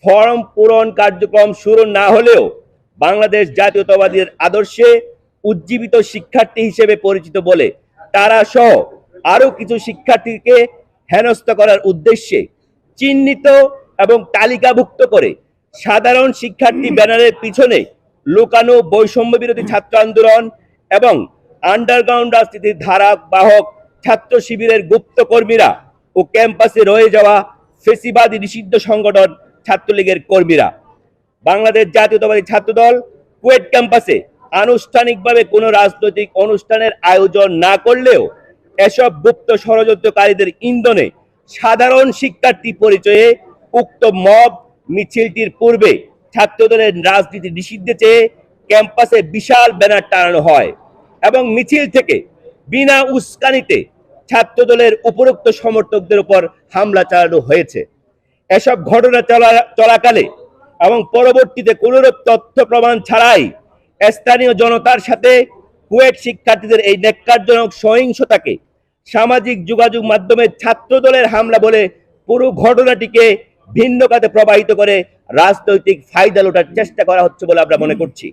Form পূরণ কার্যক্রম শুরু না হলেও বাংলাদেশ জাতীয়তাবাদীর আদর্শে উজ্জীবিত শিক্ষার্থী হিসেবে পরিচিত বলে তারা সহ আরো কিছু শিক্ষার্থীকে হেনস্থা করার উদ্দেশ্যে চিহ্নিত এবং তালিকাভুক্ত করে সাধারণ শিক্ষার্থী ব্যানারের পিছনে লুকানো বৈষম্য বিরোধী ছাত্র আন্দোলন এবং আন্ডারগ্রাউন্ড রাজনীতির ধারা বাহক ছাত্র শিবিরের গুপ্ত কর্মীরা ও ক্যাম্পাসে রয়ে যাওয়া ফেসিবাদী নিষিদ্ধ সংগঠন ছাত্রলীগের কর্মীরা। বাংলাদেশ জাতীয়তাবাদী ছাত্রদল কুয়েট ক্যাম্পাসে আনুষ্ঠানিকভাবে কোনো রাজনৈতিক অনুষ্ঠানের আয়োজন না করলেও এসব গুপ্ত ষড়যন্ত্রকারীদের ইন্ধনে সাধারণ শিক্ষার্থী পরিচয়ে উক্ত মব মিছিলটির পূর্বে ছাত্রদলের রাজনীতি নিষিদ্ধে চেয়ে ক্যাম্পাসে বিশাল ব্যানার টানানো হয় এবং মিছিল থেকে বিনা উস্কানিতে ছাত্রদলের উপরোক্ত সমর্থকদের উপর হামলা চালানো হয়েছে। এসব ঘটনা চলাকালে এবং পরবর্তীতে কোনরূপ তথ্য প্রমাণ ছাড়াই স্থানীয় জনতার সাথে কুয়েট শিক্ষার্থীদের এই ন্যাক্কারজনক সহিংসতাকে সামাজিক যোগাযোগ মাধ্যমে ছাত্রদলের হামলা বলে পুরো ঘটনাটিকে ভিন্ন খাতে প্রবাহিত করে রাজনৈতিক ফায়দা লোটার চেষ্টা করা হচ্ছে বলে আমরা মনে করছি।